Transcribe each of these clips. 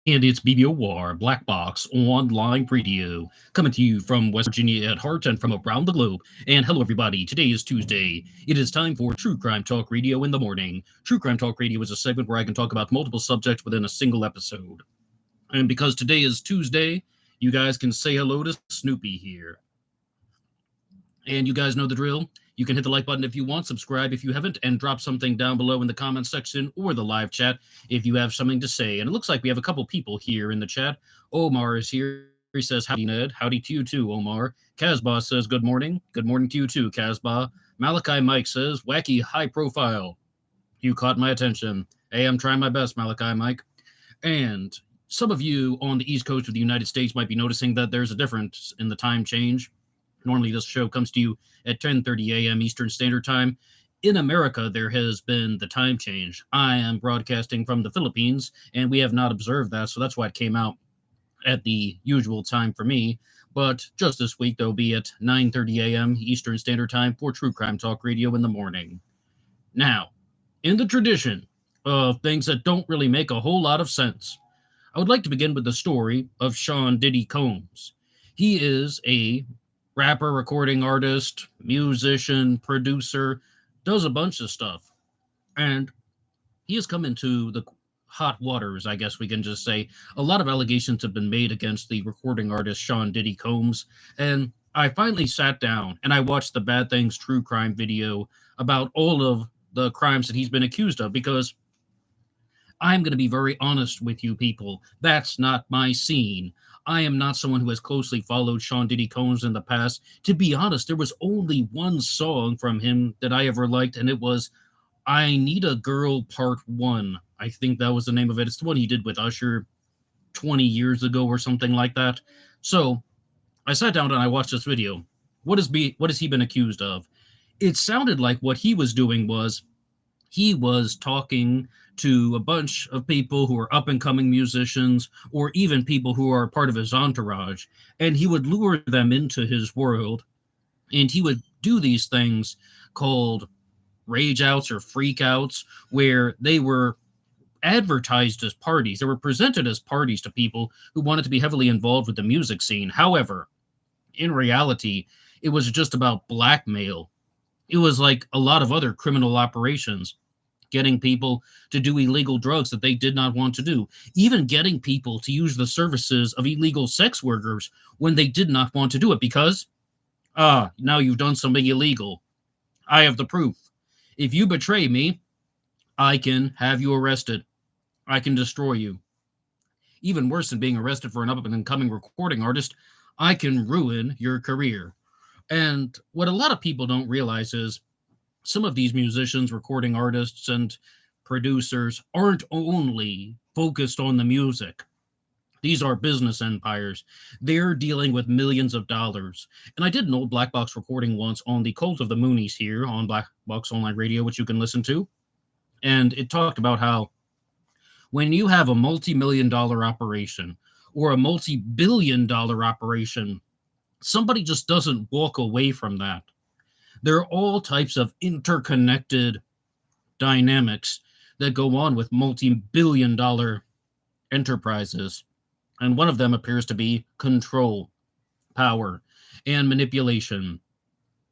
And it's BBOR, Black Box Online Radio, coming to you from West Virginia at heart and from around the globe. And hello, everybody. Today is Tuesday. It is time for True Crime Talk Radio in the morning. True Crime Talk Radio is a segment where I can talk about multiple subjects within a single episode. And because today is Tuesday, you guys can say hello to Snoopy here. And you guys know the drill. You can hit the like button if you want, subscribe if you haven't, and drop something down below in the comments section or the live chat if you have something to say. And it looks like we have a couple people here in the chat. Omar is here. He says, howdy, Ned. Howdy to you too, Omar. Casbah says, good morning. Good morning to you too, Casbah. Malachi Mike says, wacky high profile. You caught my attention. Hey, I'm trying my best, Malachi Mike. And some of you on the East Coast of the United States might be noticing that there's a difference in the time change. Normally, this show comes to you at 10:30 a.m. Eastern Standard Time. In America, there has been the time change. I am broadcasting from the Philippines, and we have not observed that, so that's why it came out at the usual time for me. But just this week, they'll be at 9:30 a.m. Eastern Standard Time for True Crime Talk Radio in the morning. Now, in the tradition of things that don't really make a whole lot of sense, I would like to begin with the story of Sean Diddy Combs. He is a rapper, recording artist, musician, producer, does a bunch of stuff. And he has come into the hot waters, I guess we can just say. A lot of allegations have been made against the recording artist Sean Diddy Combs. And I finally sat down and I watched the Bad Things True Crime video about all of the crimes that he's been accused of because I'm going to be very honest with you people. That's not my scene. I am not someone who has closely followed Sean Diddy Combs in the past. To be honest, there was only one song from him that I ever liked, and it was I Need a Girl Part 1. I think that was the name of it. It's the one he did with Usher 20 years ago or something like that. So I sat down and I watched this video. What has he been accused of? It sounded like what he was doing was he was talking to a bunch of people who are up and coming musicians or even people who are part of his entourage, and he would lure them into his world, and he would do these things called rage outs or freak outs where they were advertised as parties. They were presented as parties to people who wanted to be heavily involved with the music scene. However, in reality, it was just about blackmail. It was like a lot of other criminal operations, getting people to do illegal drugs that they did not want to do, even getting people to use the services of illegal sex workers when they did not want to do it because, now you've done something illegal. I have the proof. If you betray me, I can have you arrested. I can destroy you. Even worse than being arrested for an up and coming recording artist, I can ruin your career. And what a lot of people don't realize is some of these musicians, recording artists, and producers aren't only focused on the music. These are business empires. They're dealing with millions of dollars. And I did an old Black Box recording once on the Cult of the Moonies here on Black Box Online Radio, which you can listen to. And it talked about how when you have a multi-million-dollar operation or a multi-billion-dollar operation, somebody just doesn't walk away from that. There are all types of interconnected dynamics that go on with multi-billion dollar enterprises. And one of them appears to be control, power, and manipulation.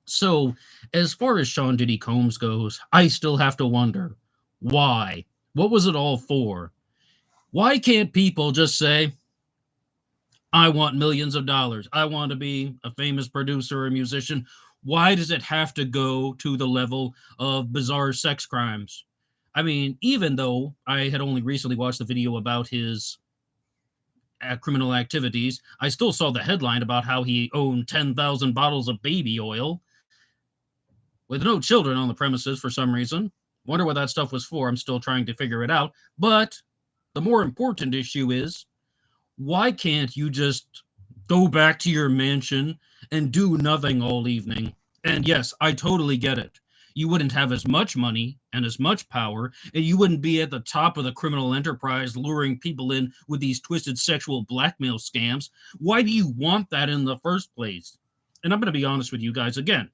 So, as far as Sean Diddy Combs goes, I still have to wonder why? What was it all for? Why can't people just say, I want millions of dollars. I want to be a famous producer or musician. Why does it have to go to the level of bizarre sex crimes? I mean, even though I had only recently watched the video about his criminal activities, I still saw the headline about how he owned 10,000 bottles of baby oil with no children on the premises for some reason. Wonder what that stuff was for. I'm still trying to figure it out. But the more important issue is, why can't you just go back to your mansion and do nothing all evening? And yes, I totally get it. You wouldn't have as much money and as much power, and you wouldn't be at the top of the criminal enterprise luring people in with these twisted sexual blackmail scams. Why do you want that in the first place? And I'm going to be honest with you guys again.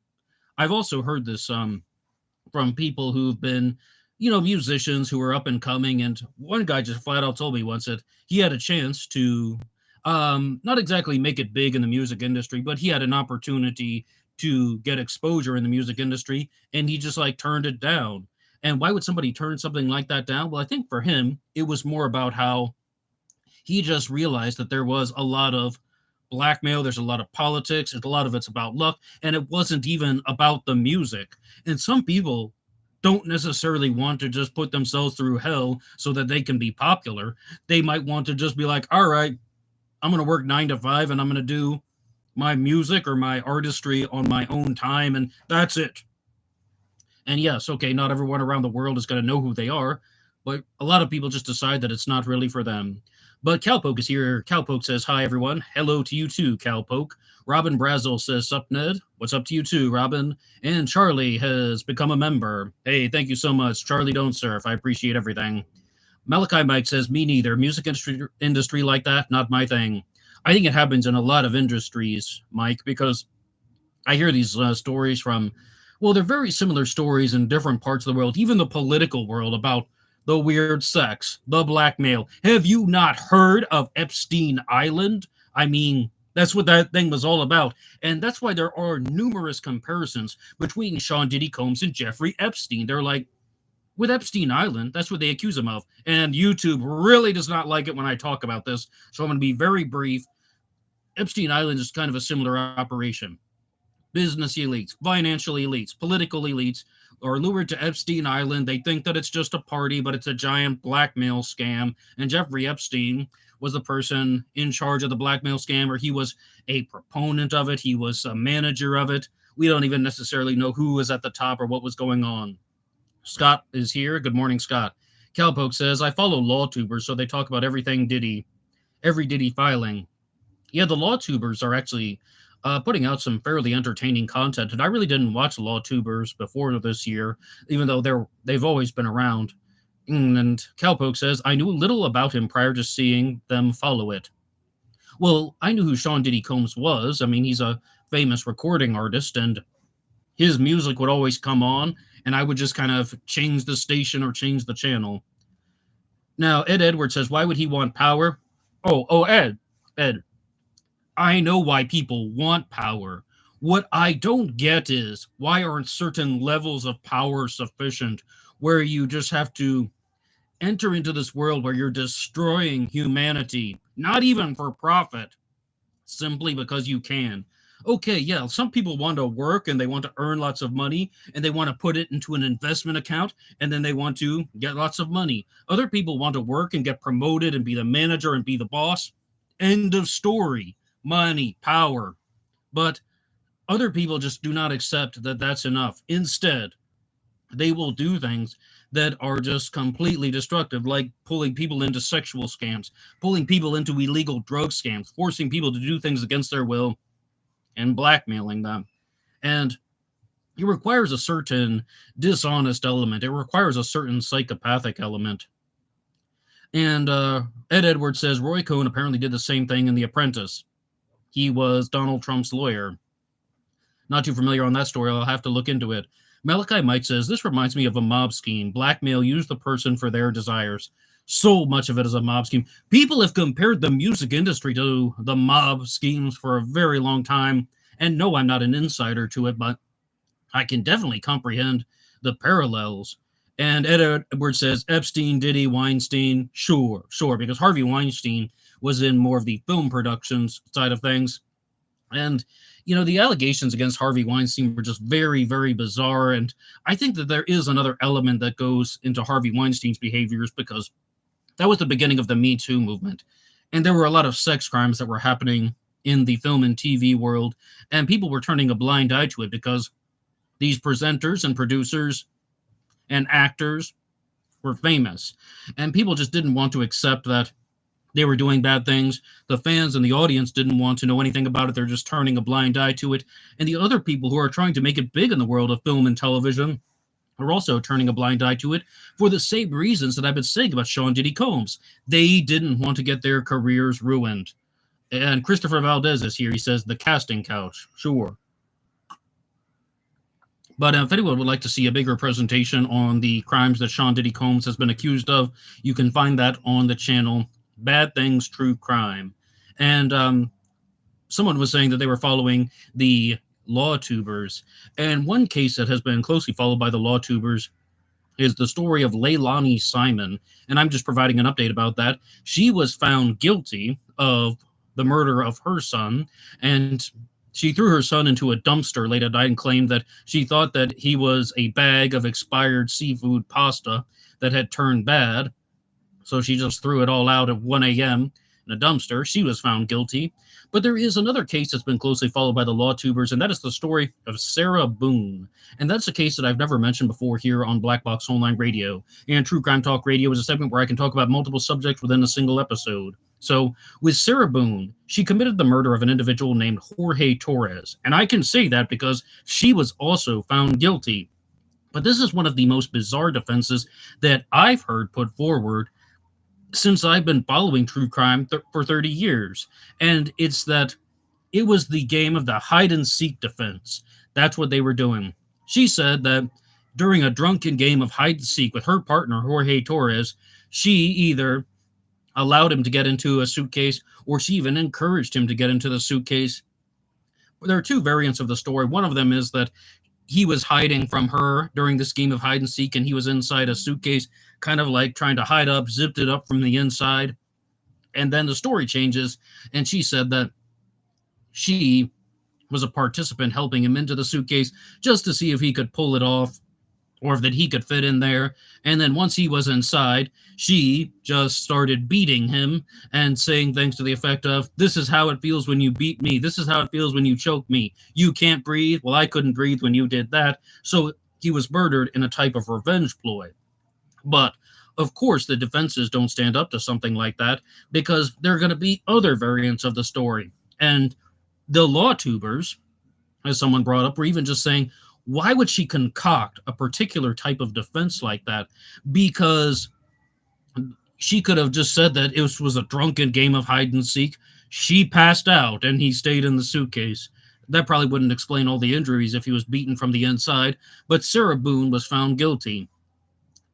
I've also heard this from people who've been musicians who are up and coming. And one guy just flat out told me once that he had a chance to not exactly make it big in the music industry, but he had an opportunity to get exposure in the music industry, and he just like turned it down. And why would somebody turn something like that down? Well, I think for him, it was more about how he just realized that there was a lot of blackmail, there's a lot of politics, and a lot of it's about luck, and it wasn't even about the music. And some people don't necessarily want to just put themselves through hell so that they can be popular. They might want to just be like, all right, I'm going to work 9 to 5 and I'm going to do my music or my artistry on my own time, and that's it. And yes, okay, not everyone around the world is going to know who they are, but a lot of people just decide that it's not really for them. But Cowpoke is here. Cowpoke says, hi, everyone. Hello to you too, Cowpoke. Robin Brazel says, sup, Ned? What's up to you too, Robin? And Charlie has become a member. Hey, thank you so much. Charlie Don't Surf. I appreciate everything. Malachi Mike says, me neither. Music industry like that, not my thing. I think it happens in a lot of industries, Mike, because I hear these stories from, well, they're very similar stories in different parts of the world, even the political world, about the weird sex, the blackmail. Have you not heard of Epstein Island? I mean, that's what that thing was all about. And that's why there are numerous comparisons between Sean Diddy Combs and Jeffrey Epstein. They're like, with Epstein Island, that's what they accuse him of. And YouTube really does not like it when I talk about this. So I'm going to be very brief. Epstein Island is kind of a similar operation. Business elites, financial elites, political elites are lured to Epstein Island. They think that it's just a party, but it's a giant blackmail scam. And Jeffrey Epstein was the person in charge of the blackmail scam, or he was a proponent of it. He was a manager of it. We don't even necessarily know who was at the top or what was going on. Scott is here. Good morning, Scott. Cowpoke says, I follow law tubers, so they talk about everything Diddy, every Diddy filing. Yeah, the law tubers are actually putting out some fairly entertaining content, and I really didn't watch law tubers before this year, even though they've always been around. And Cowpoke says, I knew little about him prior to seeing them follow it. Well, I knew who Sean Diddy Combs was. I mean, he's a famous recording artist, and his music would always come on, and I would just kind of change the station or change the channel. Now, Ed Edwards says, why would he want power? Ed, I know why people want power. What I don't get is, why aren't certain levels of power sufficient where you just have to enter into this world where you're destroying humanity, not even for profit, simply because you can? Okay, yeah, some people want to work and they want to earn lots of money and they want to put it into an investment account and then they want to get lots of money. Other people want to work and get promoted and be the manager and be the boss. End of story. Money, power. But other people just do not accept that that's enough. Instead, they will do things that are just completely destructive, like pulling people into sexual scams, pulling people into illegal drug scams, forcing people to do things against their will, and blackmailing them. And it requires a certain dishonest element. It requires a certain psychopathic element. And Ed Edwards says Roy Cohn apparently did the same thing in The Apprentice. He was Donald Trump's lawyer. Not too familiar on that story. I'll have to look into it. Malachi Mike says, this reminds me of a mob scheme. Blackmail, use the person for their desires. So much of it is a mob scheme. People have compared the music industry to the mob schemes for a very long time. And no, I'm not an insider to it, but I can definitely comprehend the parallels. And Ed Edwards says, Epstein, Diddy, Weinstein. Sure, because Harvey Weinstein was in more of the film productions side of things. And, the allegations against Harvey Weinstein were just very, very bizarre. And I think that there is another element that goes into Harvey Weinstein's behaviors because that was the beginning of the Me Too movement. And there were a lot of sex crimes that were happening in the film and TV world. And people were turning a blind eye to it because these presenters and producers and actors were famous. And people just didn't want to accept that they were doing bad things. The fans and the audience didn't want to know anything about it. They're just turning a blind eye to it. And the other people who are trying to make it big in the world of film and television are also turning a blind eye to it for the same reasons that I've been saying about Sean Diddy Combs. They didn't want to get their careers ruined. And Christopher Valdez is here. He says, the casting couch. Sure. But if anyone would like to see a bigger presentation on the crimes that Sean Diddy Combs has been accused of, you can find that on the channel Bad Things True Crime. And someone was saying that they were following the law tubers. And one case that has been closely followed by the law tubers is the story of Leilani Simon. And I'm just providing an update about that. She was found guilty of the murder of her son, and she threw her son into a dumpster late at night and claimed that she thought that he was a bag of expired seafood pasta that had turned bad. So she just threw it all out at 1 a.m. in a dumpster. She was found guilty. But there is another case that's been closely followed by the law tubers, and that is the story of Sarah Boone. And that's a case that I've never mentioned before here on Black Box Online Radio. And True Crime Talk Radio is a segment where I can talk about multiple subjects within a single episode. So, with Sarah Boone, she committed the murder of an individual named Jorge Torres. And I can say that because she was also found guilty. But this is one of the most bizarre defenses that I've heard put forward since I've been following true crime for 30 years. And it's that it was the game of the hide and seek defense. That's what they were doing. She said that during a drunken game of hide and seek with her partner, Jorge Torres, she either allowed him to get into a suitcase or she even encouraged him to get into the suitcase. There are two variants of the story. One of them is that he was hiding from her during this game of hide and seek, and he was inside a suitcase, kind of like trying to hide up, zipped it up from the inside. And then the story changes, and she said that she was a participant helping him into the suitcase just to see if he could pull it off or that he could fit in there. And then once he was inside, she just started beating him and saying things to the effect of, "This is how it feels when you beat me. This is how it feels when you choke me. You can't breathe. Well, I couldn't breathe when you did that." So he was murdered in a type of revenge ploy. But of course, the defenses don't stand up to something like that because there are going to be other variants of the story. And the law tubers, as someone brought up, were even just saying, why would she concoct a particular type of defense like that? Because she could have just said that it was a drunken game of hide and seek. She passed out and he stayed in the suitcase. That probably wouldn't explain all the injuries if he was beaten from the inside. But Sarah Boone was found guilty.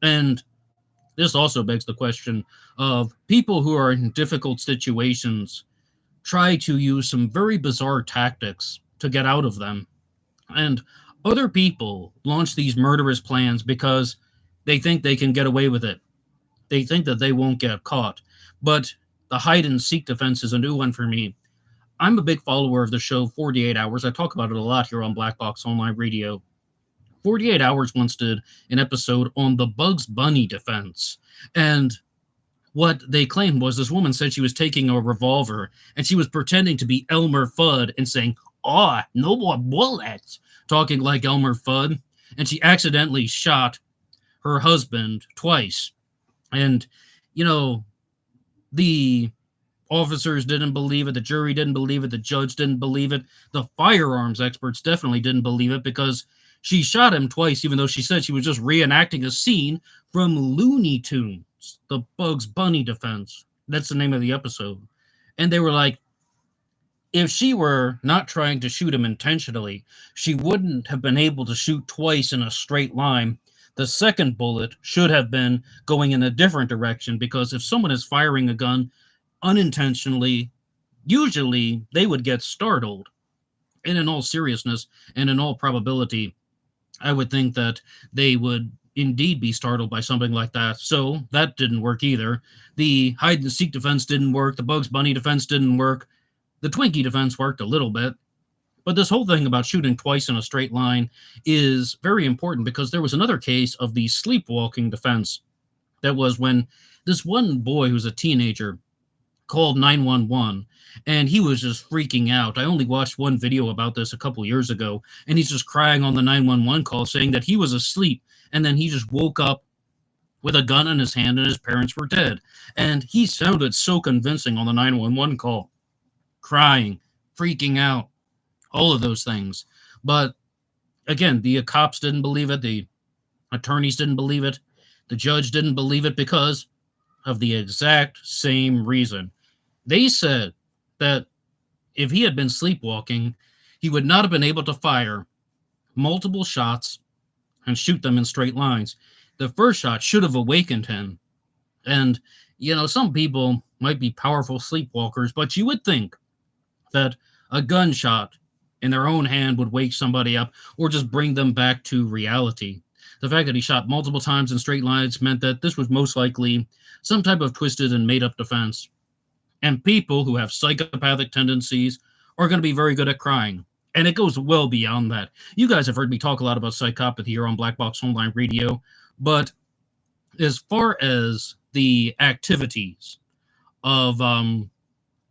And this also begs the question of people who are in difficult situations try to use some very bizarre tactics to get out of them. And other people launch these murderous plans because they think they can get away with it. They think that they won't get caught. But the hide and seek defense is a new one for me. I'm a big follower of the show 48 Hours. I talk about it a lot here on Black Box Online Radio. 48 Hours once did an episode on the Bugs Bunny defense. And what they claimed was this woman said she was taking a revolver and she was pretending to be Elmer Fudd and saying, "Oh, no more bullets," talking like Elmer Fudd. And she accidentally shot her husband twice. And, you know, the officers didn't believe it. The jury didn't believe it. The judge didn't believe it. The firearms experts definitely didn't believe it because she shot him twice, even though she said she was just reenacting a scene from Looney Tunes, the Bugs Bunny defense. That's the name of the episode. And they were like, if she were not trying to shoot him intentionally, she wouldn't have been able to shoot twice in a straight line. The second bullet should have been going in a different direction because if someone is firing a gun unintentionally, usually they would get startled. And in all seriousness and in all probability, I would think that they would indeed be startled by something like that. So that didn't work either. The hide and seek defense didn't work. The Bugs Bunny defense didn't work. The Twinkie defense worked a little bit. But this whole thing about shooting twice in a straight line is very important because there was another case of the sleepwalking defense. That was when this one boy who's a teenager called 911 and he was just freaking out. I only watched one video about this a couple years ago, and he's just crying on the 911 call saying that he was asleep and then he just woke up with a gun in his hand and his parents were dead. And he sounded so convincing on the 911 call, crying, freaking out, all of those things. But again, the cops didn't believe it. The attorneys didn't believe it. The judge didn't believe it because of the exact same reason. They said that if he had been sleepwalking, he would not have been able to fire multiple shots and shoot them in straight lines. The first shot should have awakened him. And, some people might be powerful sleepwalkers, but you would think that a gunshot in their own hand would wake somebody up or just bring them back to reality. The fact that he shot multiple times in straight lines meant that this was most likely some type of twisted and made up defense. And people who have psychopathic tendencies are going to be very good at crying. And it goes well beyond that. You guys have heard me talk a lot about psychopathy here on Black Box Online Radio, but as far as the activities of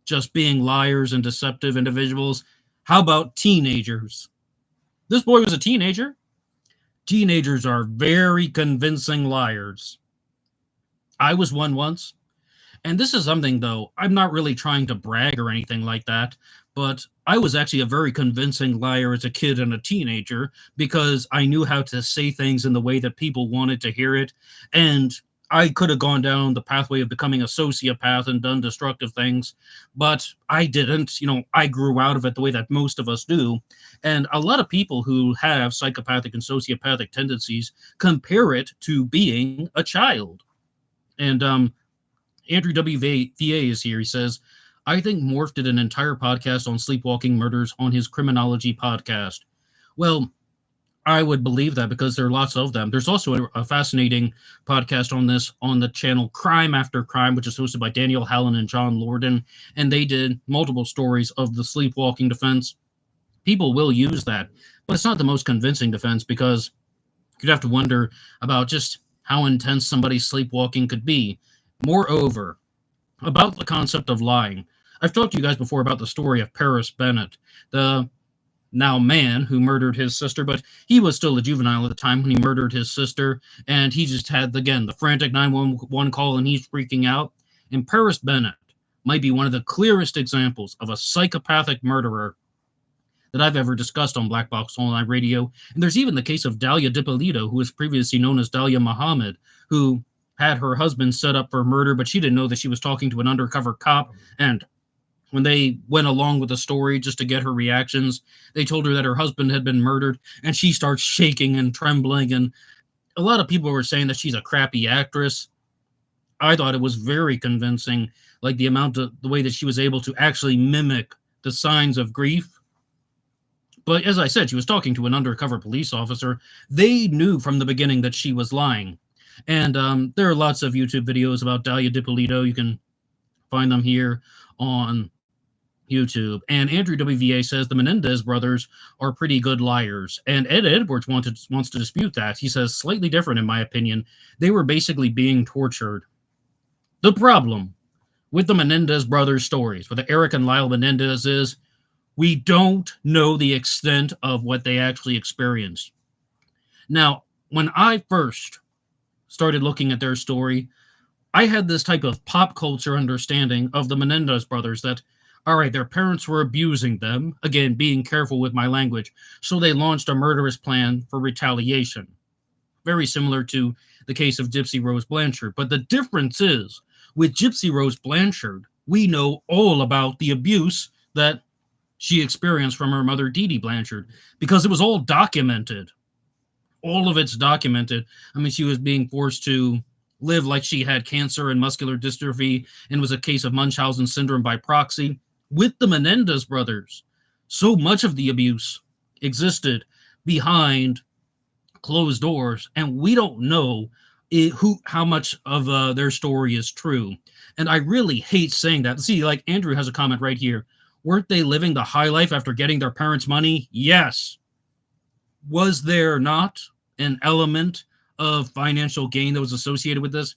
just being liars and deceptive individuals, how about teenagers? This boy was a teenager. Teenagers are very convincing liars. I was one once. And this is something, though, I'm not really trying to brag or anything like that, but I was actually a very convincing liar as a kid and a teenager because I knew how to say things in the way that people wanted to hear it. And I could have gone down the pathway of becoming a sociopath and done destructive things, but I didn't. I grew out of it the way that most of us do. And a lot of people who have psychopathic and sociopathic tendencies compare it to being a child. And Andrew WVA is here. He says, I think Morph did an entire podcast on sleepwalking murders on his criminology podcast. Well, I would believe that because there are lots of them. There's also a fascinating podcast on this on the channel Crime After Crime, which is hosted by Daniel Hallen and John Lorden. And they did multiple stories of the sleepwalking defense. People will use that, but it's not the most convincing defense because you'd have to wonder about just how intense somebody's sleepwalking could be. Moreover, about the concept of lying, I've talked to you guys before about the story of Paris Bennett, the now man who murdered his sister, but he was still a juvenile at the time when he murdered his sister, and he just had, again, the frantic 911 call, and he's freaking out. And Paris Bennett might be one of the clearest examples of a psychopathic murderer that I've ever discussed on Black Box Online Radio. And there's even the case of Dalia Dippolito, who was previously known as Dalia Muhammad, who had her husband set up for murder, but she didn't know that she was talking to an undercover cop. And when they went along with the story just to get her reactions, they told her that her husband had been murdered, and she starts shaking and trembling. And a lot of people were saying that she's a crappy actress. I thought it was very convincing, like the way that she was able to actually mimic the signs of grief. But as I said, she was talking to an undercover police officer. They knew from the beginning that she was lying. And there are lots of YouTube videos about Dalia Dippolito. You can find them here on YouTube. And Andrew WVA says the Menendez brothers are pretty good liars. And Ed Edwards wants to dispute that. He says, slightly different in my opinion. They were basically being tortured. The problem with the Menendez brothers stories, with Eric and Lyle Menendez, is we don't know the extent of what they actually experienced. Now, when I first started looking at their story, I had this type of pop culture understanding of the Menendez brothers that, all right, their parents were abusing them, again, being careful with my language, so they launched a murderous plan for retaliation. Very similar to the case of Gypsy Rose Blanchard. But the difference is, with Gypsy Rose Blanchard, we know all about the abuse that she experienced from her mother, Dee Dee Blanchard, because it was all documented. All of it's documented. I mean, she was being forced to live like she had cancer and muscular dystrophy and was a case of Munchausen syndrome by proxy. With the Menendez brothers, so much of the abuse existed behind closed doors, and we don't know how much of their story is true. And I really hate saying that. See, like Andrew has a comment right here. Weren't they living the high life after getting their parents' money? Yes. Was there not an element of financial gain that was associated with this?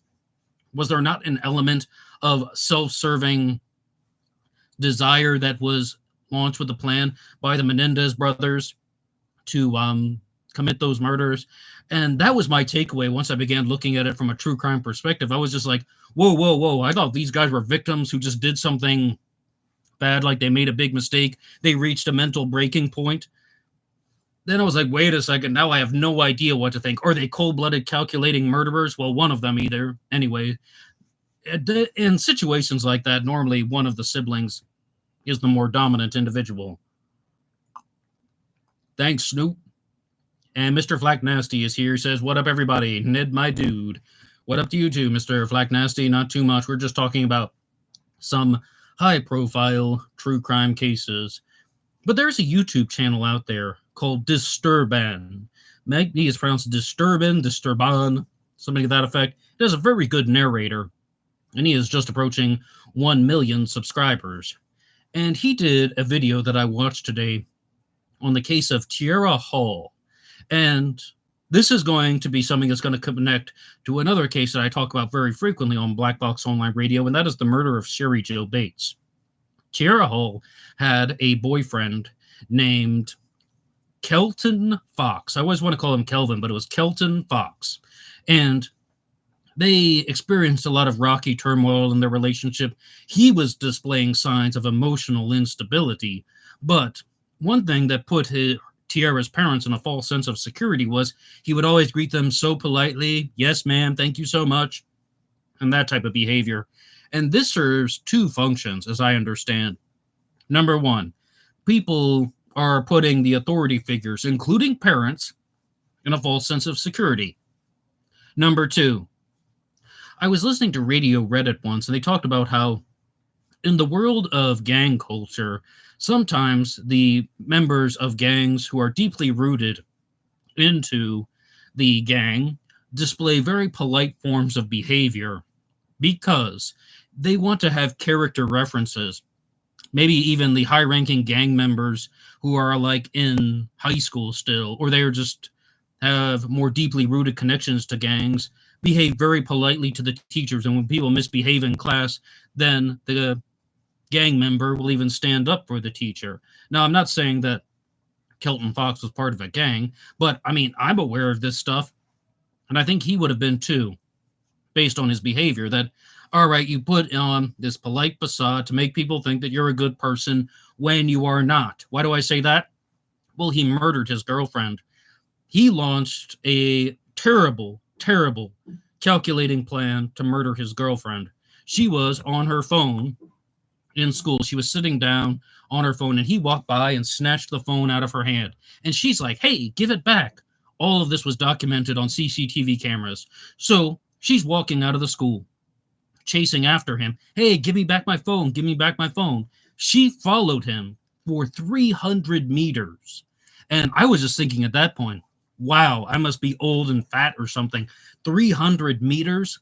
Was there not an element of self-serving desire that was launched with the plan by the Menendez brothers to commit those murders? And that was my takeaway once I began looking at it from a true crime perspective. I was just like, whoa. I thought these guys were victims who just did something bad, like they made a big mistake. They reached a mental breaking point. Then I was like, wait a second, now I have no idea what to think. Are they cold-blooded calculating murderers? Well, one of them either. Anyway, in situations like that, normally one of the siblings is the more dominant individual. Thanks, Snoop. And Mr. Flack Nasty is here. He says, "What up, everybody? Ned, my dude. What up to you too, Mr. Flack Nasty? Not too much. We're just talking about some high-profile true crime cases. But there's a YouTube channel out there called Disturban. Magni is pronounced Disturban, something to that effect. It has a very good narrator, and he is just approaching 1 million subscribers. And he did a video that I watched today on the case of Tiara Hall. And this is going to be something that's going to connect to another case that I talk about very frequently on Black Box Online Radio, and that is the murder of Sherry Jo Bates. Tiara Hall had a boyfriend named Kelton Fox. I always want to call him Kelvin, but it was Kelton Fox. And they experienced a lot of rocky turmoil in their relationship. He was displaying signs of emotional instability, but one thing that put Tiara's parents in a false sense of security was he would always greet them so politely, "Yes, ma'am, thank you so much," and that type of behavior. And this serves two functions, as I understand. Number one, people are putting the authority figures, including parents, in a false sense of security. Number two, I was listening to Radio Reddit once, and they talked about how in the world of gang culture, sometimes the members of gangs who are deeply rooted into the gang display very polite forms of behavior because they want to have character references. Maybe even the high-ranking gang members who are like in high school still, or they are just have more deeply rooted connections to gangs, behave very politely to the teachers, and when people misbehave in class, then the gang member will even stand up for the teacher. Now, I'm not saying that Kelton Fox was part of a gang, but I mean, I'm aware of this stuff, and I think he would have been too, based on his behavior. That, all right, you put on this polite facade to make people think that you're a good person when you are not. Why do I say that? Well, he murdered his girlfriend. He launched a terrible, terrible calculating plan to murder his girlfriend. She was on her phone in school. She was sitting down on her phone, and he walked by and snatched the phone out of her hand. And she's like, "Hey, give it back." All of this was documented on CCTV cameras. So she's walking out of the school, chasing after him. "Hey, give me back my phone. Give me back my phone." She followed him for 300 meters. And I was just thinking at that point, wow, I must be old and fat or something. 300 meters?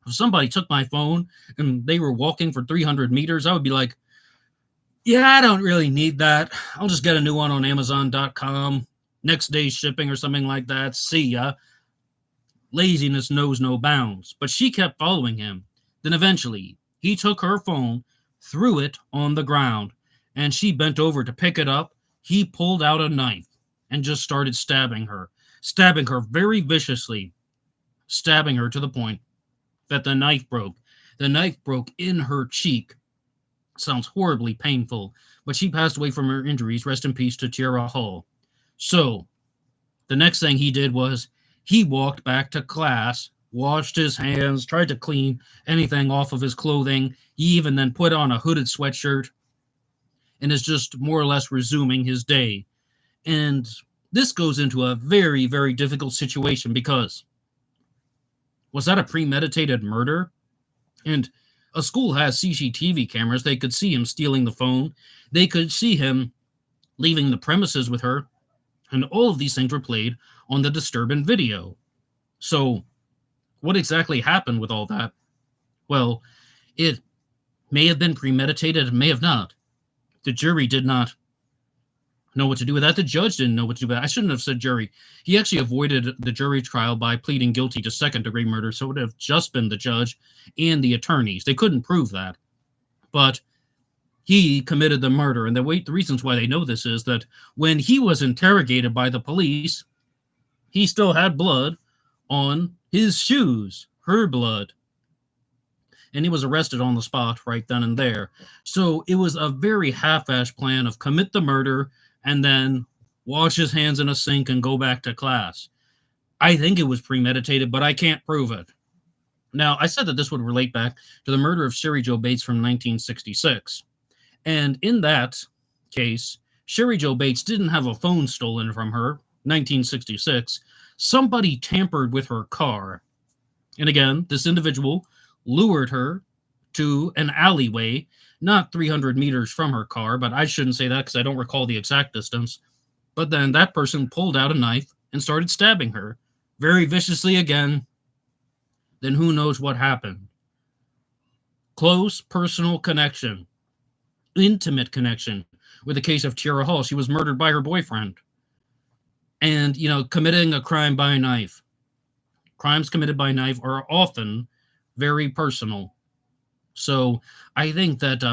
If somebody took my phone and they were walking for 300 meters, I would be like, yeah, I don't really need that. I'll just get a new one on Amazon.com, next day shipping or something like that. See ya. Laziness knows no bounds. But she kept following him. Then eventually, he took her phone, threw it on the ground, and she bent over to pick it up. He pulled out a knife and just started stabbing her very viciously, stabbing her to the point that the knife broke. The knife broke in her cheek. Sounds horribly painful, but she passed away from her injuries. Rest in peace to Tiara Hall. So, the next thing he did was he walked back to class, washed his hands, tried to clean anything off of his clothing. He even then put on a hooded sweatshirt and is just more or less resuming his day. And this goes into a very, very difficult situation because was that a premeditated murder? And a school has CCTV cameras. They could see him stealing the phone. They could see him leaving the premises with her. And all of these things were played on the disturbing video. So what exactly happened with all that? Well, it may have been premeditated, it may have not. The jury did not know what to do with that. The judge didn't know what to do with that. I shouldn't have said jury. He actually avoided the jury trial by pleading guilty to second-degree murder, so it would have just been the judge and the attorneys. They couldn't prove that. But he committed the murder, and the reasons why they know this is that when he was interrogated by the police, he still had blood on his shoes, her blood. And he was arrested on the spot right then and there. So it was a very half-assed plan of commit the murder and then wash his hands in a sink and go back to class. I think it was premeditated, but I can't prove it. Now, I said that this would relate back to the murder of Sherry Jo Bates from 1966. And in that case, Sherry Jo Bates didn't have a phone stolen from her. 1966, somebody tampered with her car. And again, this individual lured her to an alleyway, not 300 meters from her car, but I shouldn't say that because I don't recall the exact distance. But then that person pulled out a knife and started stabbing her very viciously again. Then who knows what happened? Close personal connection, intimate connection with the case of Tiara Hall. She was murdered by her boyfriend. And, committing a crime by knife. Crimes committed by knife are often very personal. So I think that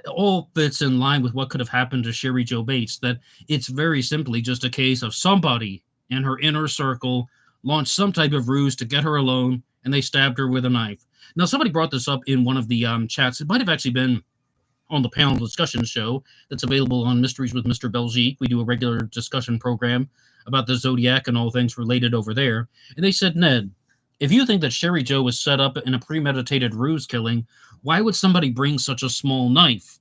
all fits in line with what could have happened to Sherry Jo Bates, that it's very simply just a case of somebody in her inner circle launched some type of ruse to get her alone, and they stabbed her with a knife. Now, somebody brought this up in one of the chats. It might have actually been on the panel discussion show that's available on Mysteries with Mr. Belgique. We do a regular discussion program about the Zodiac and all things related over there. And they said, Ned, if you think that Sherry Jo was set up in a premeditated ruse killing, why would somebody bring such a small knife?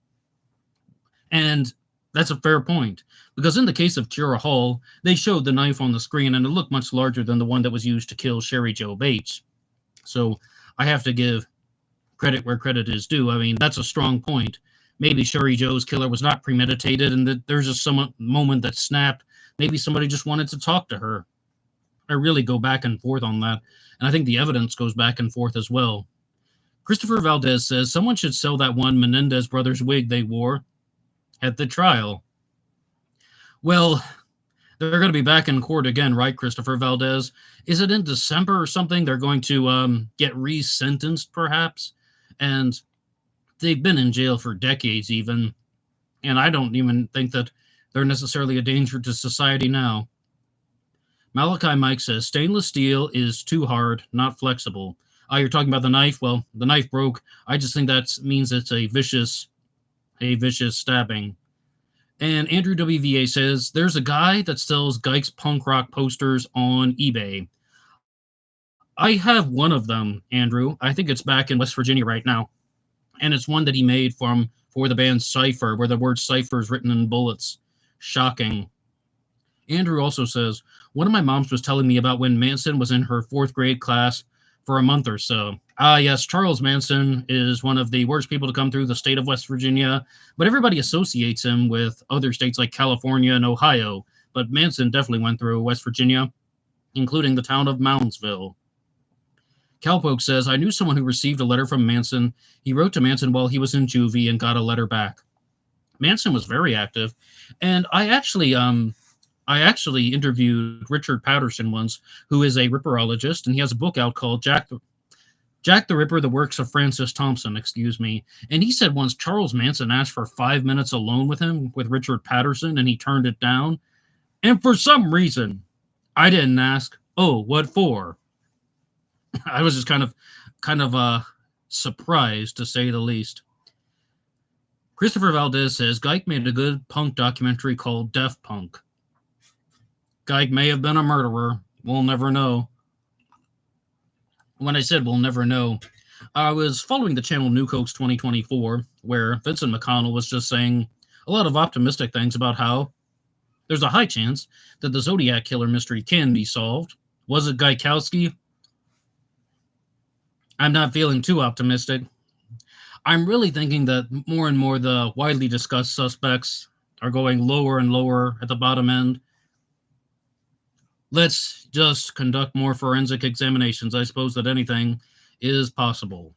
And that's a fair point, because in the case of Tiara Hall, they showed the knife on the screen, and it looked much larger than the one that was used to kill Sherry Jo Bates. So I have to give credit where credit is due. I mean, that's a strong point. Maybe Sherry Jo's killer was not premeditated, and that there's just some moment that snapped. Maybe somebody just wanted to talk to her. I really go back and forth on that, and I think the evidence goes back and forth as well. Christopher Valdez says someone should sell that one Menendez brothers wig they wore at the trial. Well, they're going to be back in court again, right, Christopher Valdez? Is it in December or something? They're going to get re-sentenced, perhaps? And they've been in jail for decades even, and I don't even think that they're necessarily a danger to society now. Malachi Mike says, stainless steel is too hard, not flexible. You're talking about the knife? Well, the knife broke. I just think that means it's a vicious stabbing. And Andrew WVA says, there's a guy that sells Geick's punk rock posters on eBay. I have one of them, Andrew. I think it's back in West Virginia right now. And it's one that he made for the band Cypher, where the word Cypher is written in bullets. Shocking. Andrew also says, one of my moms was telling me about when Manson was in her 4th grade class for a month or so. Yes, Charles Manson is one of the worst people to come through the state of West Virginia, but everybody associates him with other states like California and Ohio. But Manson definitely went through West Virginia, including the town of Moundsville. Cowpoke says, I knew someone who received a letter from Manson. He wrote to Manson while he was in juvie and got a letter back. Manson was very active, and I actually interviewed Richard Patterson once, who is a ripperologist, and he has a book out called Jack the Ripper, the Works of Francis Thompson, and he said once Charles Manson asked for 5 minutes alone with him, with Richard Patterson, and he turned it down, and for some reason, I didn't ask, oh, what for? I was just kind of surprised, to say the least. Christopher Valdez says, Geick made a good punk documentary called Deaf Punk. Geick may have been a murderer. We'll never know. When I said we'll never know, I was following the channel New Cokes 2024, where Vincent McConnell was just saying a lot of optimistic things about how there's a high chance that the Zodiac Killer mystery can be solved. Was it Geikowski? I'm not feeling too optimistic. I'm really thinking that more and more the widely discussed suspects are going lower and lower at the bottom end. Let's just conduct more forensic examinations. I suppose that anything is possible.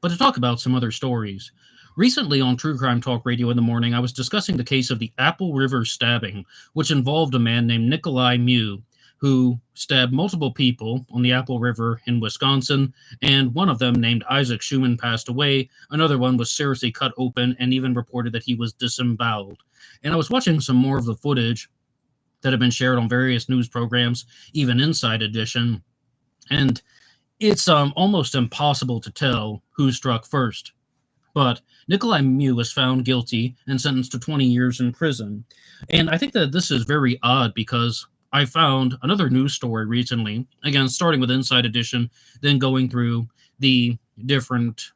But to talk about some other stories. Recently on True Crime Talk Radio in the morning, I was discussing the case of the Apple River stabbing, which involved a man named Nikolai Mew, who stabbed multiple people on the Apple River in Wisconsin, and one of them, named Isaac Schumann, passed away. Another one was seriously cut open and even reported that he was disemboweled. And I was watching some more of the footage that have been shared on various news programs, even Inside Edition, and it's almost impossible to tell who struck first. But Nikolai Mew was found guilty and sentenced to 20 years in prison. And I think that this is very odd because I found another news story recently, again, starting with Inside Edition, then going through the different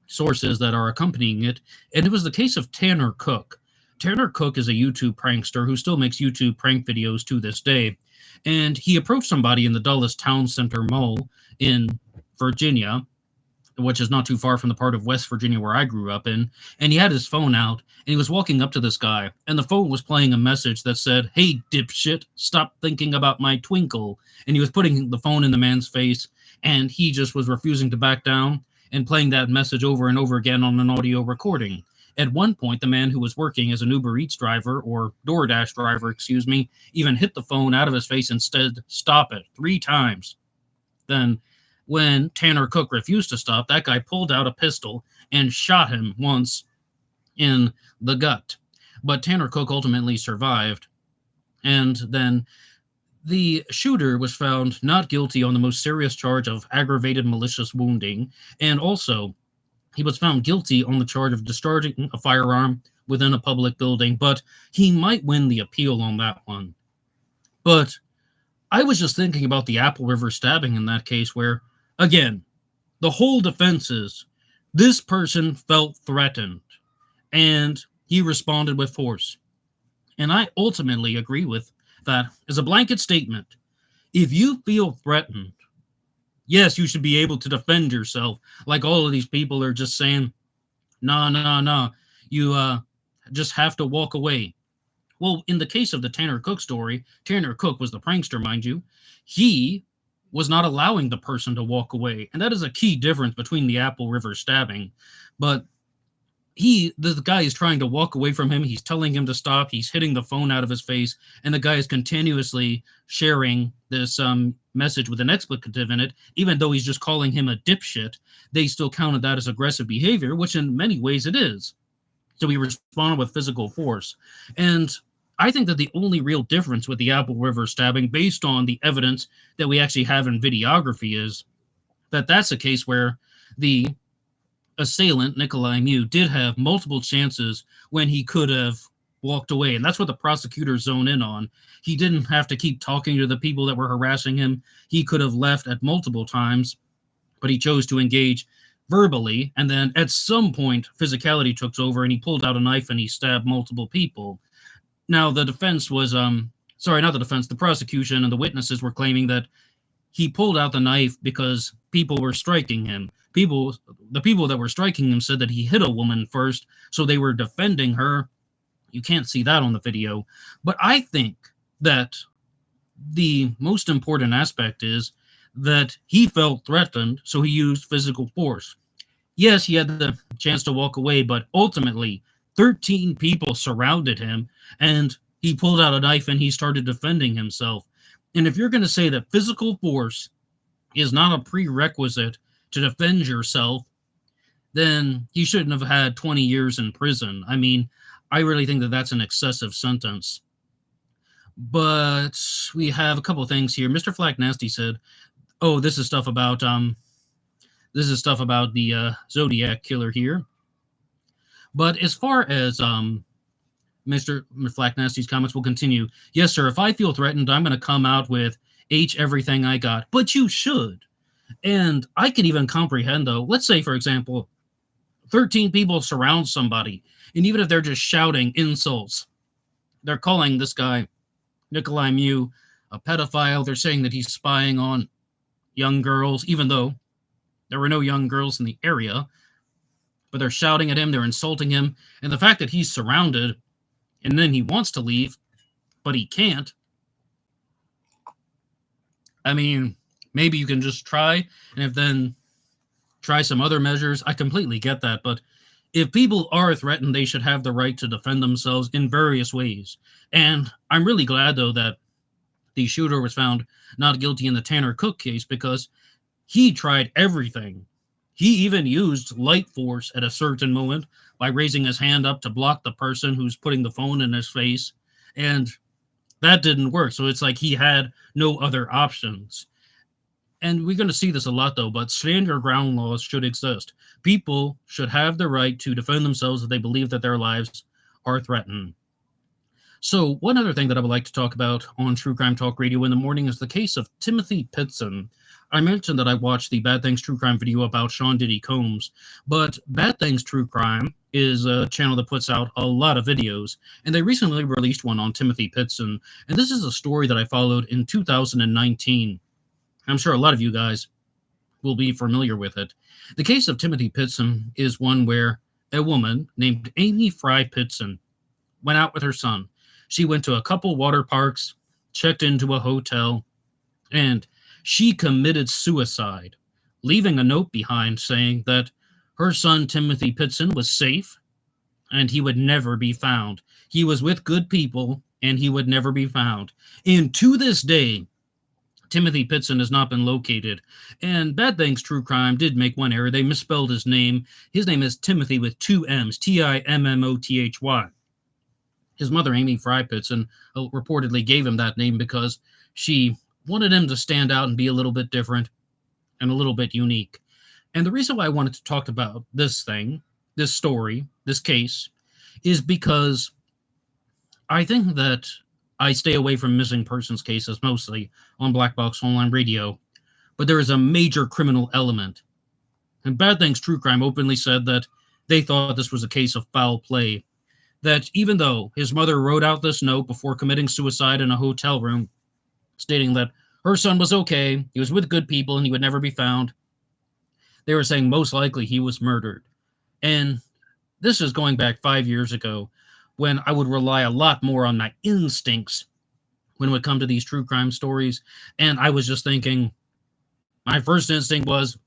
sources that are accompanying it, and it was the case of Tanner Cook. Tanner Cook is a YouTube prankster who still makes YouTube prank videos to this day. And he approached somebody in the Dulles Town Center Mall in Virginia, which is not too far from the part of West Virginia where I grew up in, and he had his phone out, and he was walking up to this guy, and the phone was playing a message that said, "Hey, dipshit, stop thinking about my twinkle." And he was putting the phone in the man's face, and he just was refusing to back down and playing that message over and over again on an audio recording. At one point, the man who was working as an Uber Eats driver, or DoorDash driver, excuse me, even hit the phone out of his face and said, "Stop it," 3 times. Then, when Tanner Cook refused to stop, that guy pulled out a pistol and shot him once in the gut. But Tanner Cook ultimately survived. And then the shooter was found not guilty on the most serious charge of aggravated malicious wounding. And also, he was found guilty on the charge of discharging a firearm within a public building. But he might win the appeal on that one. But I was just thinking about the Apple River stabbing in that case where, again, the whole defense is this person felt threatened and he responded with force. And I ultimately agree with that as a blanket statement. If you feel threatened, yes, you should be able to defend yourself. Like all of these people are just saying, nah, you just have to walk away. Well, in the case of the Tanner Cook story, Tanner Cook was the prankster, mind you. He was not allowing the person to walk away. And that is a key difference between the Apple River stabbing. But the guy is trying to walk away from him. He's telling him to stop. He's hitting the phone out of his face. And the guy is continuously sharing this message with an expletive in it. Even though he's just calling him a dipshit, they still counted that as aggressive behavior, which in many ways it is. So he responded with physical force. And I think that the only real difference with the Apple River stabbing, based on the evidence that we actually have in videography, is that that's a case where the assailant, Nikolai Mew, did have multiple chances when he could have walked away. And that's what the prosecutors zone in on. He didn't have to keep talking to the people that were harassing him. He could have left at multiple times, but he chose to engage verbally. And then at some point, physicality took over and he pulled out a knife and he stabbed multiple people. Now, the defense was, the prosecution and the witnesses were claiming that he pulled out the knife because people were striking him. The people that were striking him said that he hit a woman first, so they were defending her. You can't see that on the video. But I think that the most important aspect is that he felt threatened, so he used physical force. Yes, he had the chance to walk away, but ultimately 13 people surrounded him, and he pulled out a knife and he started defending himself. And if you're going to say that physical force is not a prerequisite to defend yourself, then he shouldn't have had 20 years in prison. I mean, I really think that that's an excessive sentence. But we have a couple of things here. Mr. Flack Nasty said, "Oh, this is stuff about the Zodiac killer here." But as far as Mr. Flack Nasty's comments will continue, "Yes, sir, if I feel threatened, I'm going to come out with H everything I got." But you should. And I can even comprehend, though, let's say, for example, 13 people surround somebody, and even if they're just shouting insults, they're calling this guy, Nikolai Mew, a pedophile. They're saying that he's spying on young girls, even though there were no young girls in the area. But they're shouting at him, they're insulting him. And the fact that he's surrounded, and then he wants to leave, but he can't. I mean, maybe you can just try, and if then try some other measures. I completely get that, but if people are threatened, they should have the right to defend themselves in various ways. And I'm really glad, though, that the shooter was found not guilty in the Tanner Cook case, because he tried everything. He even used light force at a certain moment by raising his hand up to block the person who's putting the phone in his face, and that didn't work. So it's like he had no other options. And we're going to see this a lot, though, but stand your ground laws should exist. People should have the right to defend themselves if they believe that their lives are threatened. So one other thing that I would like to talk about on True Crime Talk Radio in the morning is the case of Timothy Pittson. I mentioned that I watched the Bad Things True Crime video about Sean Diddy Combs, but Bad Things True Crime is a channel that puts out a lot of videos, and they recently released one on Timothy Pittson. And this is a story that I followed in 2019. I'm sure a lot of you guys will be familiar with it. The case of Timothy Pittson is one where a woman named Amy Fry Pittson went out with her son. She went to a couple water parks, checked into a hotel, and she committed suicide, leaving a note behind saying that her son Timothy Pittson was safe and he would never be found. He was with good people and he would never be found. And to this day, Timothy Pittson has not been located. And Bad Things True Crime did make one error. They misspelled his name. His name is Timothy with two M's, Timmothy. His mother, Amy Fry Pittson, reportedly gave him that name because she wanted him to stand out and be a little bit different and a little bit unique. And the reason why I wanted to talk about this thing, this story, this case, is because I think that I stay away from missing persons cases mostly on Black Box Online Radio, but there is a major criminal element. And Bad Things True Crime openly said that they thought this was a case of foul play, that even though his mother wrote out this note before committing suicide in a hotel room, stating that her son was okay, he was with good people, and he would never be found, they were saying most likely he was murdered. And this is going back 5 years ago, when I would rely a lot more on my instincts when it would come to these true crime stories. And I was just thinking, my first instinct was,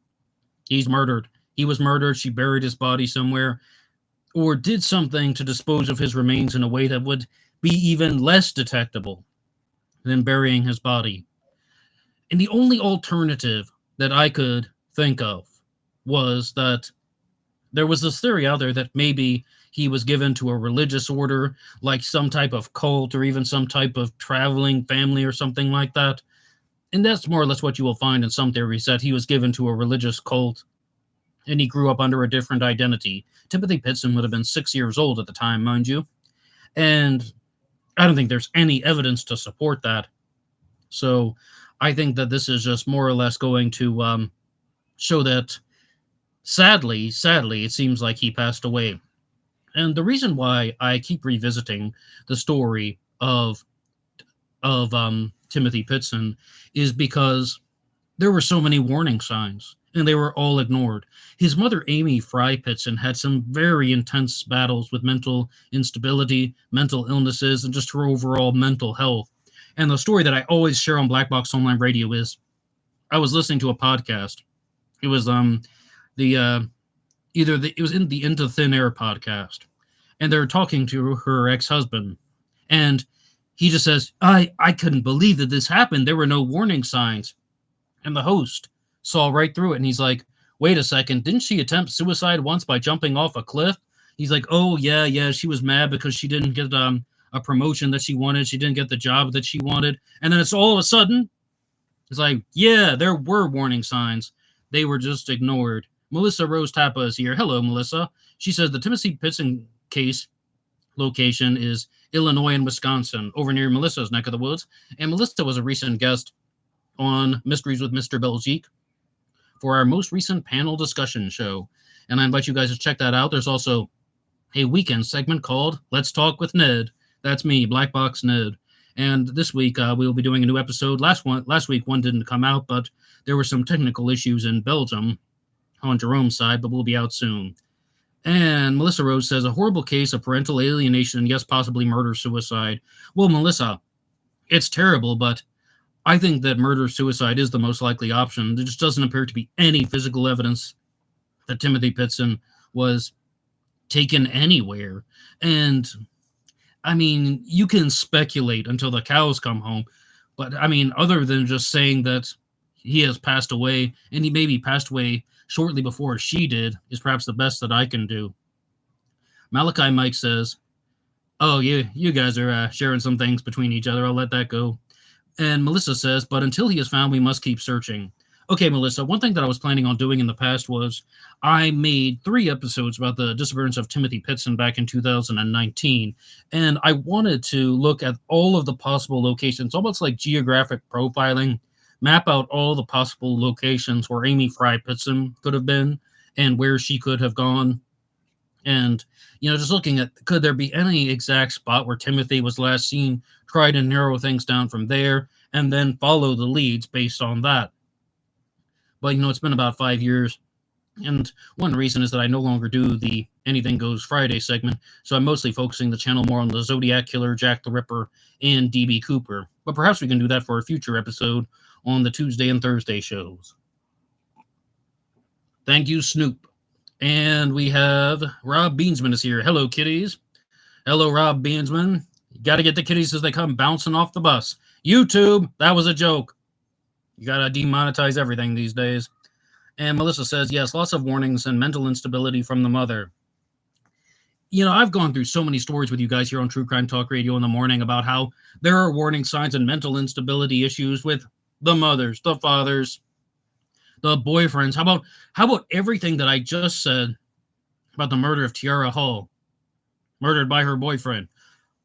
he's murdered. He was murdered. She buried his body somewhere, or did something to dispose of his remains in a way that would be even less detectable than burying his body. And the only alternative that I could think of was that there was this theory out there that maybe he was given to a religious order, like some type of cult or even some type of traveling family or something like that. And that's more or less what you will find in some theories, that he was given to a religious cult and he grew up under a different identity. Timothy Pittson would have been 6 years old at the time, mind you. And I don't think there's any evidence to support that. So I think that this is just more or less going to show that sadly, it seems like he passed away. And the reason why I keep revisiting the story of Timothy Pittson is because there were so many warning signs, and they were all ignored. His mother, Amy Fry Pittson, had some very intense battles with mental instability, mental illnesses, and just her overall mental health. And the story that I always share on Black Box Online Radio is, I was listening to a podcast. It was it was in the Into Thin Air podcast, and they're talking to her ex-husband, and he just says, I couldn't believe that this happened. There were no warning signs. And the host saw right through it, and he's like, wait a second, didn't she attempt suicide once by jumping off a cliff? He's like, oh, yeah, she was mad because she didn't get a promotion that she wanted. She didn't get the job that she wanted. And then it's all of a sudden, it's like, yeah, there were warning signs. They were just ignored. Melissa Rose Tappa is here. Hello, Melissa. She says the Timothy Pittson case location is Illinois and Wisconsin, over near Melissa's neck of the woods. And Melissa was a recent guest on Mysteries with Mr. Belgique for our most recent panel discussion show. And I invite you guys to check that out. There's also a weekend segment called Let's Talk with Ned. That's me, Black Box Ned. And this week we will be doing a new episode. Last week one didn't come out, but there were some technical issues in Belgium on Jerome's side, but we'll be out soon. And Melissa Rose says, a horrible case of parental alienation, yes, possibly murder-suicide. Well, Melissa, it's terrible, but I think that murder-suicide is the most likely option. There just doesn't appear to be any physical evidence that Timothy Pittson was taken anywhere. And, I mean, you can speculate until the cows come home, but, I mean, other than just saying that he has passed away, and he maybe passed away shortly before she did, is perhaps the best that I can do. Malachi Mike says, oh, you guys are sharing some things between each other. I'll let that go. And Melissa says, but until he is found, we must keep searching. Okay, Melissa, one thing that I was planning on doing in the past was I made 3 episodes about the disappearance of Timothy Pittson back in 2019. And I wanted to look at all of the possible locations, almost like geographic profiling, map out all the possible locations where Amy Fry Pittson could have been and where she could have gone. And, just looking at, could there be any exact spot where Timothy was last seen, try to narrow things down from there, and then follow the leads based on that. But, it's been about 5 years. And one reason is that I no longer do the Anything Goes Friday segment, so I'm mostly focusing the channel more on the Zodiac Killer, Jack the Ripper, and DB Cooper. But perhaps we can do that for a future episode on the Tuesday and Thursday shows. Thank you, Snoop. And we have Rob Beansman is here. Hello, kitties. Hello, Rob Beansman. You got to get the kitties as they come bouncing off the bus. YouTube, that was a joke. You got to demonetize everything these days. And Melissa says, yes, lots of warnings and mental instability from the mother. I've gone through so many stories with you guys here on True Crime Talk Radio in the morning about how there are warning signs and mental instability issues with the mothers, the fathers, the boyfriends. How about everything that I just said about the murder of Tiara Hall, murdered by her boyfriend?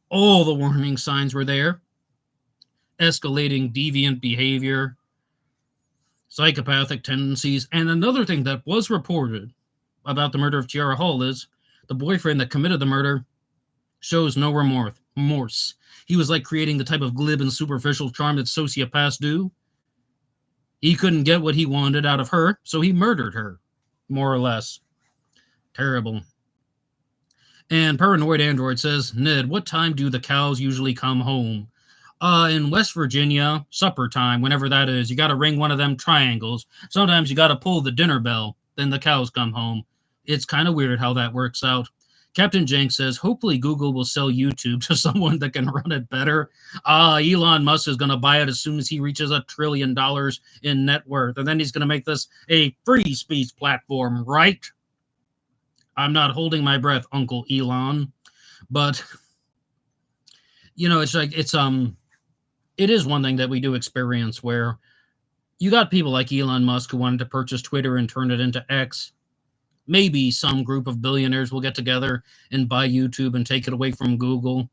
All the warning signs were there. Escalating deviant behavior, psychopathic tendencies, and another thing that was reported about the murder of Tiara Hall is the boyfriend that committed the murder shows no remorse. He was like creating the type of glib and superficial charm that sociopaths do. He couldn't get what he wanted out of her, so he murdered her, more or less. Terrible. And Paranoid Android says, Ned, what time do the cows usually come home? In West Virginia, supper time, whenever that is, you got to ring one of them triangles. Sometimes you got to pull the dinner bell, then the cows come home. It's kind of weird how that works out. Captain Jenks says, hopefully Google will sell YouTube to someone that can run it better. Elon Musk is going to buy it as soon as he reaches $1 trillion in net worth. And then he's going to make this a free speech platform, right? I'm not holding my breath, Uncle Elon. But, it is one thing that we do experience where you got people like Elon Musk who wanted to purchase Twitter and turn it into X. Maybe some group of billionaires will get together and buy YouTube and take it away from Google.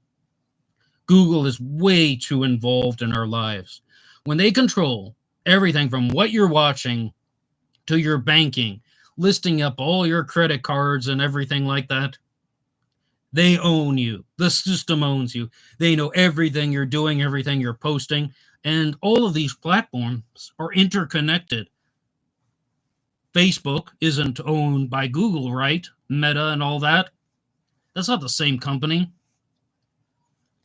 Google is way too involved in our lives. When they control everything from what you're watching to your banking, listing up all your credit cards and everything like that, they own you. The system owns you. They know everything you're doing, everything you're posting, and all of these platforms are interconnected. Facebook isn't owned by Google, right? Meta and all that. That's not the same company.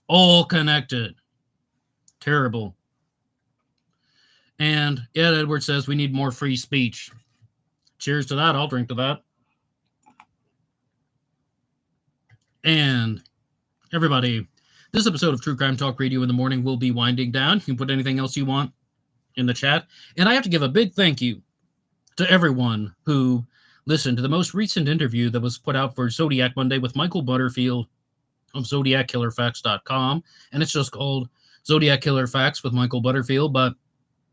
All connected. Terrible. And Ed Edwards says we need more free speech. Cheers to that. I'll drink to that. And everybody, this episode of True Crime Talk Radio in the morning will be winding down. You can put anything else you want in the chat. And I have to give a big thank you to everyone who listened to the most recent interview that was put out for Zodiac Monday with Michael Butterfield of ZodiacKillerFacts.com. And it's just called Zodiac Killer Facts with Michael Butterfield. But,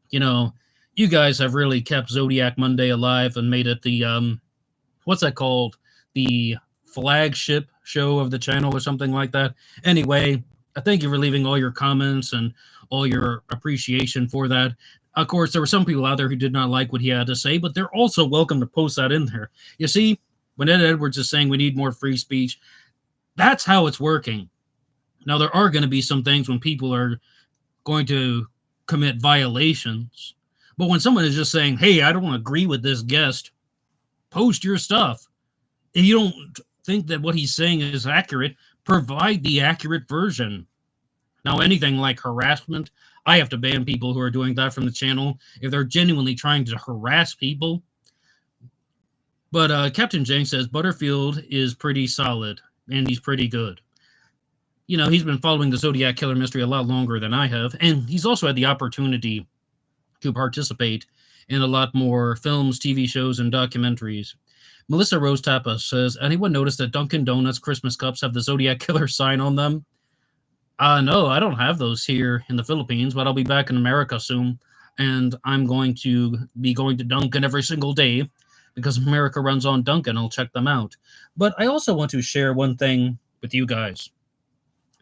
you guys have really kept Zodiac Monday alive and made it the, what's that called? The flagship show of the channel or something like that. Anyway, I thank you for leaving all your comments and all your appreciation for that. Of course, there were some people out there who did not like what he had to say, but they're also welcome to post that in there. You see, when Ed Edwards is saying we need more free speech, that's how it's working. Now, there are going to be some things when people are going to commit violations, but when someone is just saying, hey, I don't agree with this guest, post your stuff. If you don't think that what he's saying is accurate, provide the accurate version. Now, anything like harassment, I have to ban people who are doing that from the channel if they're genuinely trying to harass people. But Captain Jane says Butterfield is pretty solid and he's pretty good. He's been following the Zodiac Killer mystery a lot longer than I have, and he's also had the opportunity to participate in a lot more films, TV shows, and documentaries. Melissa Rose Tappa says, anyone notice that Dunkin' Donuts Christmas cups have the Zodiac Killer sign on them? No, I don't have those here in the Philippines, but I'll be back in America soon, and I'm going to be going to Dunkin' every single day because America runs on Dunkin'. I'll check them out. But I also want to share one thing with you guys,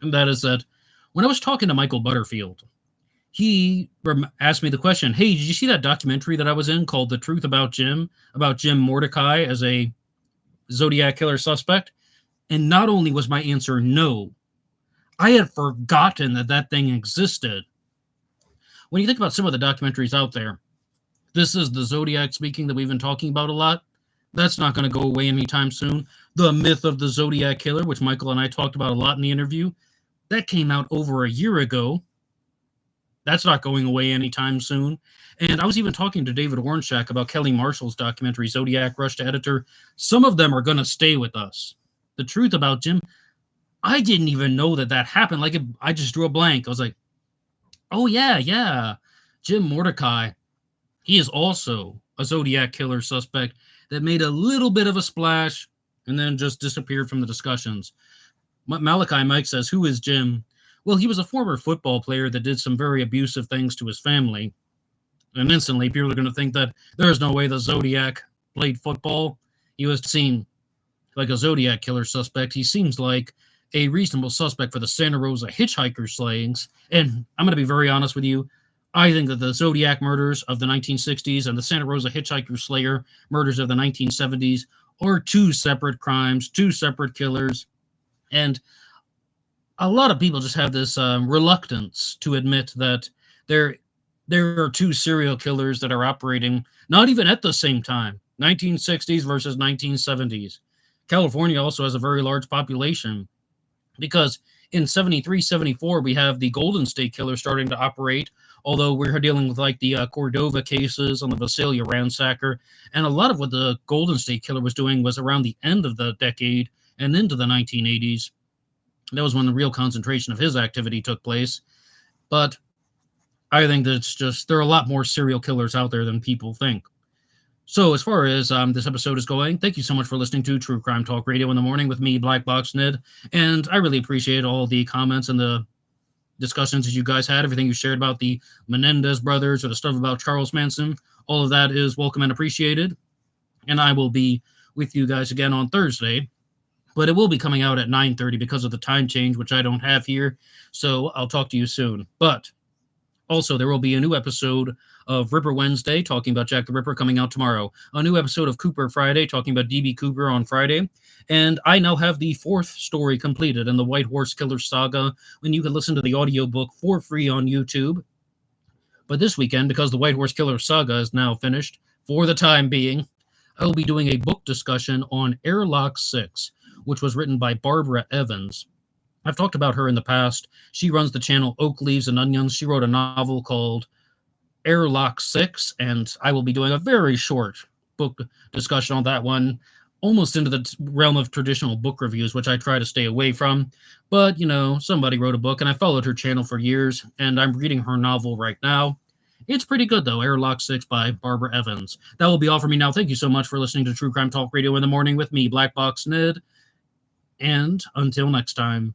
and that is that when I was talking to Michael Butterfield, he asked me the question, hey, did you see that documentary that I was in called The Truth About Jim Mordecai as a Zodiac killer suspect? And not only was my answer no, I had forgotten that that thing existed. When you think about some of the documentaries out there, this is the Zodiac speaking that we've been talking about a lot. That's not going to go away anytime soon. The myth of the Zodiac killer, which Michael and I talked about a lot in the interview, that came out over a year ago. That's not going away anytime soon. And I was even talking to David Warnshak about Kelly Marshall's documentary, Zodiac Rush to Editor. Some of them are going to stay with us. The truth about Jim, I didn't even know that that happened. I just drew a blank. I was like, oh, yeah. Jim Mordecai. He is also a Zodiac killer suspect that made a little bit of a splash and then just disappeared from the discussions. Malachi Mike says, who is Jim? Well, he was a former football player that did some very abusive things to his family. And instantly, people are going to think that there's no way the Zodiac played football. He was seen like a Zodiac killer suspect. He seems like a reasonable suspect for the Santa Rosa hitchhiker slayings. And I'm going to be very honest with you. I think that the Zodiac murders of the 1960s and the Santa Rosa hitchhiker slayer murders of the 1970s are two separate crimes, two separate killers. And a lot of people just have this reluctance to admit that there are two serial killers that are operating not even at the same time, 1960s versus 1970s. California also has a very large population because in 73, 74, we have the Golden State Killer starting to operate, although we're dealing with like the Cordova cases on the Visalia ransacker. And a lot of what the Golden State Killer was doing was around the end of the decade and into the 1980s. That was when the real concentration of his activity took place. But I think that it's just, there are a lot more serial killers out there than people think. So as far as this episode is going, thank you so much for listening to True Crime Talk Radio in the morning with me, Black Box Ned. And I really appreciate all the comments and the discussions that you guys had, everything you shared about the Menendez brothers or the stuff about Charles Manson. All of that is welcome and appreciated. And I will be with you guys again on Thursday. But it will be coming out at 9:30 because of the time change, which I don't have here. So I'll talk to you soon. But also, there will be a new episode of Ripper Wednesday, talking about Jack the Ripper, coming out tomorrow. A new episode of Cooper Friday, talking about D.B. Cooper on Friday. And I now have the fourth story completed in the White Horse Killer saga, when you can listen to the audiobook for free on YouTube. But this weekend, because the White Horse Killer saga is now finished, for the time being, I will be doing a book discussion on Airlock 6, which was written by Barbara Evans. I've talked about her in the past. She runs the channel Oak Leaves and Onions. She wrote a novel called Airlock 6, and I will be doing a very short book discussion on that one, almost into the realm of traditional book reviews, which I try to stay away from. But, you know, somebody wrote a book, and I followed her channel for years, and I'm reading her novel right now. It's pretty good, though, Airlock 6 by Barbara Evans. That will be all for me now. Thank you so much for listening to True Crime Talk Radio in the morning with me, Black Box Ned. And until next time.